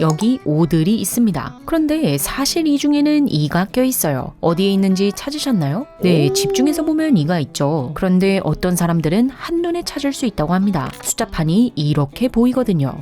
여기 O들이 있습니다. 그런데 사실 이 중에는 E가 껴있어요. 어디에 있는지 찾으셨나요? 네, 집중해서 보면 E가 있죠. 그런데 어떤 사람들은 한눈에 찾을 수 있다고 합니다. 숫자판이 이렇게 보이거든요.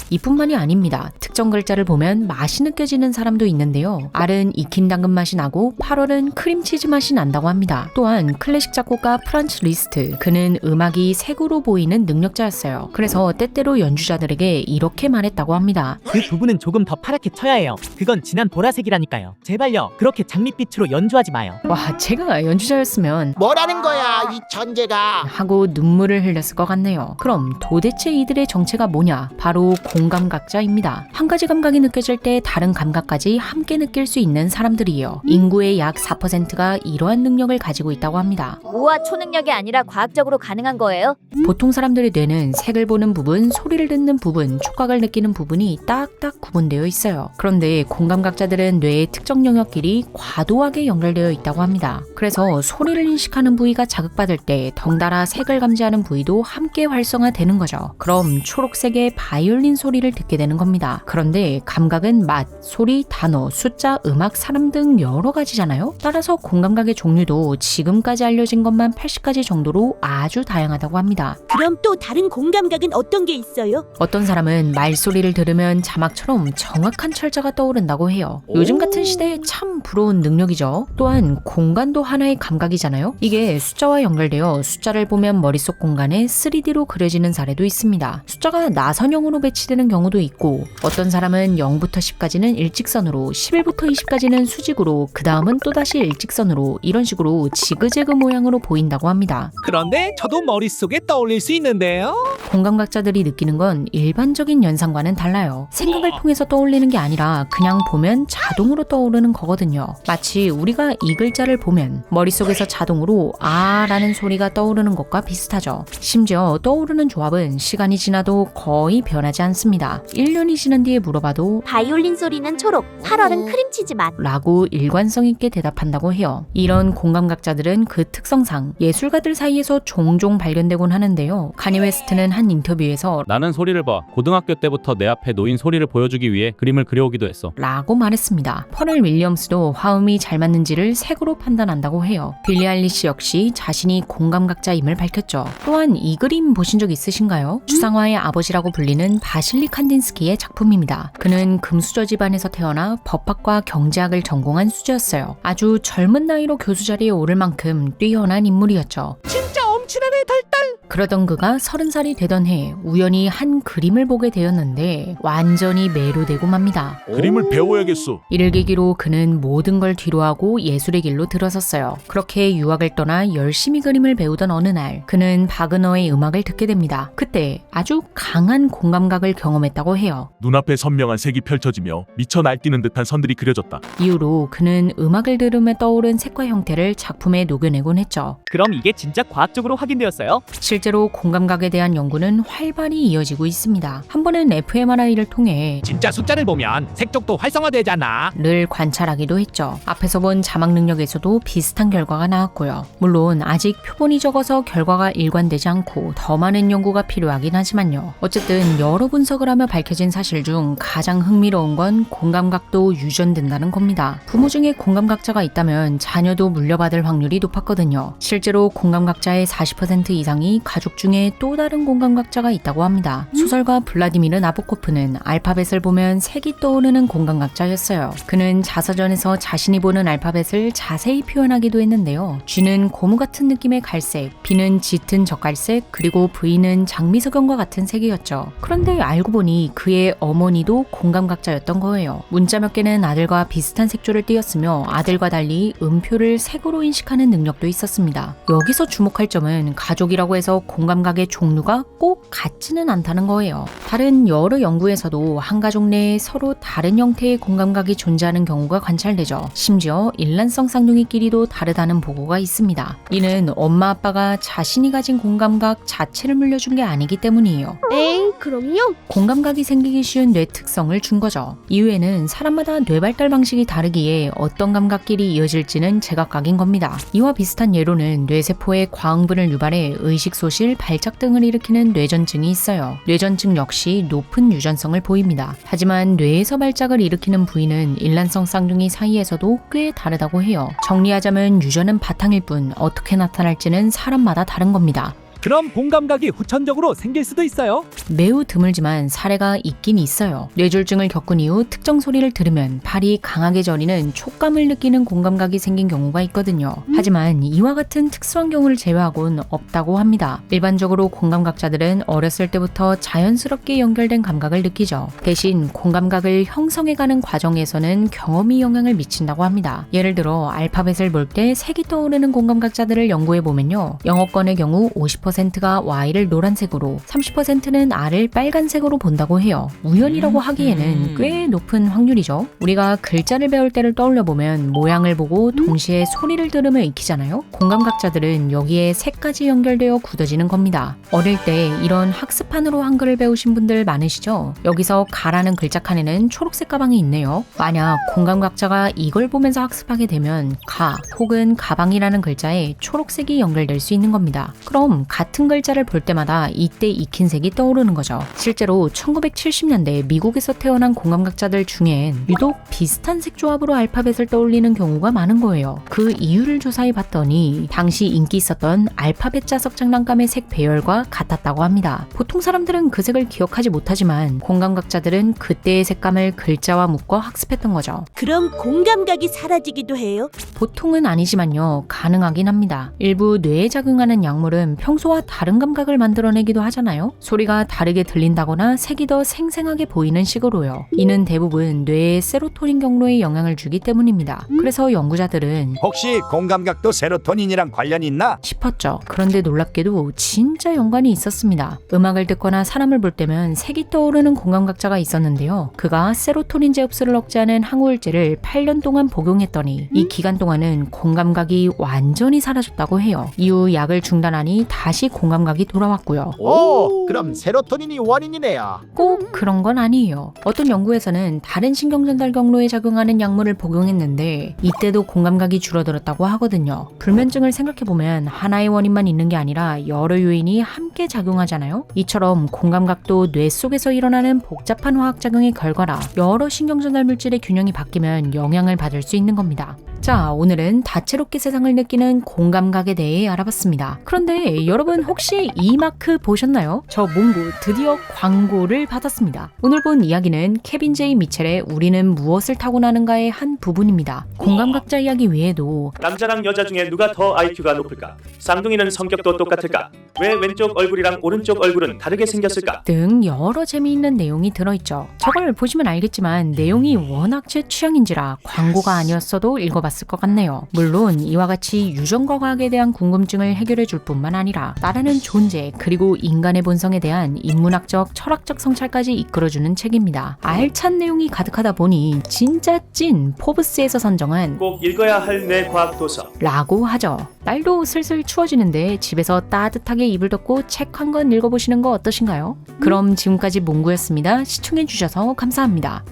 이뿐만이 아닙니다. 특정 글자를 보면 맛이 느껴지는 사람도 있는데요. R은 익힌 당근 맛이 나고 8월은 크림치즈 맛이 난다고 합니다. 또한 클래식 작곡가 프란츠 리스트, 그는 음악이 색으로 보이는 능력자였어요. 그래서 때때로 연주자들에게 이렇게 말했다고 합니다. 그 부분은 조금 더 파랗게 쳐야 해요. 그건 진한 보라색이라니까요. 제발요. 그렇게 장밋빛으로 연주하지 마요. 와, 제가 연주자였으면 뭐라는 거야 이 천재가. 하고 눈물을 흘렸을 것 같네요. 그럼 도대체 이들의 정체가 뭐냐? 바로 공감각자입니다. 한 가지 감각이 느껴질 때 다른 감각까지 함께 느낄 수 있는 사람들이에요. 인구의 약 4%가 이러한 능력을 가지고 있다고 합니다. 우와, 초능력이 아니라 과학적으로 가능한 거예요? 보통 사람들의 뇌는 색을 보는 부분, 소리를 듣는 부분, 촉각을 느끼는 부분이 딱딱 구분되어 있어요. 그런데 공감각자들은 뇌의 특정 영역끼리 과도하게 연결되어 있다고 합니다. 그래서 소리를 인식하는 부위가 자극받을 때 덩달아 색을 감지하는 부위도 함께 활성화되는 거죠. 그럼 초록색의 바이올린 소리를 듣게 되는 겁니다. 그런데 감각은 맛, 소리, 단어, 숫자, 음악, 사람 등 여러 가지잖아요. 따라서 공감각의 종류도 지금까지 알려진 것만 80가지 정도로 아주 다양하다고 합니다. 그럼 또 다른 공감각은 어떤 게 있어요? 어떤 사람은 말소리를 들으면 자막처럼 정확한 철자가 떠오른다고 해요. 요즘 같은 시대에 참 부러운 능력이죠. 또한 공간도 하나의 감각이잖아요. 이게 숫자와 연결되어 숫자를 보면 머릿속 공간에 3D로 그려지는 사례도 있습니다. 숫자가 나선형으로 배치되는 경우도 있고, 어떤 사람은 0부터 10까지는 일직선으로, 11부터 20까지는 수직으로, 그 다음은 또다시 일직선으로, 이런 식으로 지그재그 모양으로 보인다고 합니다. 그런데 저도 머릿속에 떠올릴 수 있는데요. 공감각자들이 느끼는 건 일반적인 연상과는 달라요. 생각을 통해서 떠올리는 게 아니라 그냥 보면 자동으로 떠오르는 거거든요. 마치 우리가 이 글자를 보면 머릿속에서 자동으로 아라는 소리가 떠오르는 것과 비슷하죠. 심지어 떠오르는 조합은 시간이 지나도 거의 변하지 않습니다. 1년이 지난 뒤에 물어봐도 바이올린 소리는 초록, 8월은 크림치즈 맛. 라고 일관성 있게 대답한다고 해요. 이런 공감각자들은 그 특성상 예술가들 사이에서 종종 발견되곤 하는데요. 카니 웨스트는 한 인터뷰에서 나는 소리를 봐. 고등학교 때부터 내 앞에 놓인 소리를 보여주기 위해 그림을 그려오기도 했어. 라고 말했습니다. 퍼렐 윌리엄스도 화음이 잘 맞는지를 색으로 판단한다고 해요. 빌리 아일리시 역시 자신이 공감각자임을 밝혔죠. 또한 이 그림 보신 적 있으신가요? 추상화의 아버지라고 불리는 바실리 칸딘스키의 작품입니다. 그는 금수저 집안에서 태어나 법학과 경제학을 전공한 수저였어요. 아주 젊은 나이로 교수 자리에 오를 만큼 뛰어난 인물이었죠. 진짜 엄친아네 달달. 그러던 그가 30살이 되던 해 우연히 한 그림을 보게 되었는데 완전히 매료되고 맙니다. 그림을 배워야겠어. 이를 계기로 그는 모든 걸 뒤로하고 예술의 길로 들어섰어요. 그렇게 유학을 떠나 열심히 그림을 배우던 어느 날 그는 바그너의 음악을 듣게 됩니다. 그때 아주 강한 공감각을 경험했다고 해요. 눈앞에 선명한 색이 펼쳐지며 미쳐 날뛰는 듯한 선들이 그려졌다. 이후로 그는 음악을 들으며 떠오른 색과 형태를 작품에 녹여내곤 했죠. 그럼 이게 진짜 과학적으로 확인되었어요? 실제로 공감각에 대한 연구는 활발히 이어지고 있습니다. 한 번은 fMRI를 통해 진짜 숫자를 보면 색쪽도 활성화되잖아. 를 관찰하기도 했죠. 앞에서 본 자막 능력에서도 비슷한 결과가 나왔고요. 물론 아직 표본이 적어서 결과가 일관되지 않고 더 많은 연구가 필요하긴 하지만요. 어쨌든 여러 분석을 하며 밝혀진 사실 중 가장 흥미로운 건 공감각도 유전된다는 겁니다. 부모 중에 공감각자가 있다면 자녀도 물려받을 확률이 높았거든요. 실제로 공감각자의 40% 이상이 가족 중에 또 다른 공감각자가 있다고 합니다. 소설가 블라디미르 나보코프는 알파벳을 보면 색이 떠오르는 공감각자였어요. 그는 자서전에서 자신이 보는 알파벳을 자세히 표현하기도 했는데요. G는 고무 같은 느낌의 갈색, B는 짙은 젓갈색, 그리고 V는 장미석연과 같은 색이었죠. 그런데 알고 보니 그의 어머니도 공감각자였던 거예요. 문자 몇 개는 아들과 비슷한 색조를 띄었으며 아들과 달리 음표를 색으로 인식하는 능력도 있었습니다. 여기서 주목할 점은 가족이라고 해서 공감각의 종류가 꼭 같지는 않다는 거예요. 다른 여러 연구에서도 한 가족 내에 서로 다른 형태의 공감각이 존재하는 경우가 관찰되죠. 심지어 일란성 쌍둥이끼리도 다르다는 보고가 있습니다. 이는 엄마 아빠가 자신이 가진 공감각 자체를 물려준 게 아니기 때문이에요. 엥, 그럼요? 공감각이 생기기 쉬운 뇌 특성을 준 거죠. 이후에는 사람마다 뇌 발달 방식이 다르기에 어떤 감각끼리 이어질지는 제각각인 겁니다. 이와 비슷한 예로는 뇌세포의 과흥분을 뇌전을 유발해 의식 소실, 발작 등을 일으키는 뇌전증이 있어요. 뇌전증 역시 높은 유전성을 보입니다. 하지만 뇌에서 발작을 일으키는 부위는 일란성 쌍둥이 사이에서도 꽤 다르다고 해요. 정리하자면 유전은 바탕일 뿐 어떻게 나타날지는 사람마다 다른 겁니다. 그럼 공감각이 후천적으로 생길 수도 있어요. 매우 드물지만 사례가 있긴 있어요. 뇌졸중을 겪은 이후 특정 소리를 들으면 팔이 강하게 저리는 촉감을 느끼는 공감각이 생긴 경우가 있거든요. 하지만 이와 같은 특수한 경우를 제외하고는 없다고 합니다. 일반적으로 공감각자들은 어렸을 때부터 자연스럽게 연결된 감각을 느끼죠. 대신 공감각을 형성해가는 과정에서는 경험이 영향을 미친다고 합니다. 예를 들어 알파벳을 볼 때 색이 떠오르는 공감각자들을 연구해보면요. 영어권의 경우 50%가 Y를 노란색으로 30%는 R을 빨간색으로 본다고 해요. 우연이라고 하기에는 꽤 높은 확률이죠. 우리가 글자를 배울 때를 떠올려보면 모양을 보고 동시에 소리를 들으며 익히잖아요. 공감각자들은 여기에 색까지 연결되어 굳어지는 겁니다. 어릴 때 이런 학습판으로 한글을 배우신 분들 많으시죠? 여기서 가라는 글자 칸에는 초록색 가방이 있네요. 만약 공감각자가 이걸 보면서 학습하게 되면 가 혹은 가방이라는 글자에 초록색이 연결될 수 있는 겁니다. 그럼 같은 글자를 볼 때마다 이때 익힌 색이 떠오르는 거죠. 실제로 1970년대 미국에서 태어난 공감각자들 중엔 유독 비슷한 색 조합으로 알파벳을 떠올리는 경우가 많은 거예요. 그 이유를 조사해 봤더니 당시 인기 있었던 알파벳 자석 장난감의 색 배열과 같았다고 합니다. 보통 사람들은 그 색을 기억하지 못하지만 공감각자들은 그때의 색감을 글자와 묶어 학습했던 거죠. 그럼 공감각이 사라지기도 해요? 보통은 아니지만요. 가능하긴 합니다. 일부 뇌에 작용하는 약물은 평소와 다른 감각을 만들어내기도 하잖아요. 소리가 다르게 들린다거나 색이 더 생생하게 보이는 식으로요. 이는 대부분 뇌의 세로토닌 경로에 영향을 주기 때문입니다. 그래서 연구자들은 혹시 공감각도 세로토닌이랑 관련이 있나? 싶었죠. 그런데 놀랍게도 진짜 연관이 있었습니다. 음악을 듣거나 사람을 볼 때면 색이 떠오르는 공감각자가 있었는데요. 그가 세로토닌제 흡수를 억제하는 항우울제를 8년 동안 복용했더니 이 기간 동안은 공감각이 완전히 사라졌다고 해요. 이후 약을 중단하니 다시 공감각이 돌아왔고요. 오, 그럼 세로토닌이 원인이네요. 꼭 그런 건 아니에요. 어떤 연구에서는 다른 신경전달 경로에 작용하는 약물을 복용했는데 이때도 공감각이 줄어들었다고 하거든요. 불면증을 생각해보면 하나의 원인만 있는 게 아니라 여러 요인이 함께 작용하잖아요. 이처럼 공감각도 뇌 속에서 일어나는 복잡한 화학작용의 결과라 여러 신경전달 물질의 균형이 바뀌면 영향을 받을 수 있는 겁니다. 자, 오늘은 다채롭게 세상을 느끼는 공감각에 대해 알아봤습니다. 그런데 여러분 혹시 이 마크 보셨나요? 저 몽구 드디어 광고를 받았습니다. 오늘 본 이야기는 케빈 제이 미첼의 우리는 무엇을 타고나는가의 한 부분입니다. 공감각자 이야기 외에도 남자랑 여자 중에 누가 더 IQ가 높을까? 쌍둥이는 성격도 똑같을까? 왜 왼쪽 얼굴이랑 오른쪽 얼굴은 다르게 생겼을까? 등 여러 재미있는 내용이 들어있죠. 저걸 보시면 알겠지만 내용이 워낙 제 취향인지라 광고가 아니었어도 읽어봤을 것 같네요. 물론 이와 같이 유전과 과학에 대한 궁금증을 해결해 줄 뿐만 아니라 따르는 존재 그리고 인간의 본성에 대한 인문학적, 철학적 성찰까지 이끌어주는 책입니다. 알찬 내용이 가득하다 보니 진짜 찐 포브스에서 선정한 꼭 읽어야 할 내 과학 도서 라고 하죠. 날도 슬슬 추워지는데 집에서 따뜻하게 이불 덮고 책 한 권 읽어보시는 거 어떠신가요? 그럼 지금까지 몽구였습니다. 시청해주셔서 감사합니다.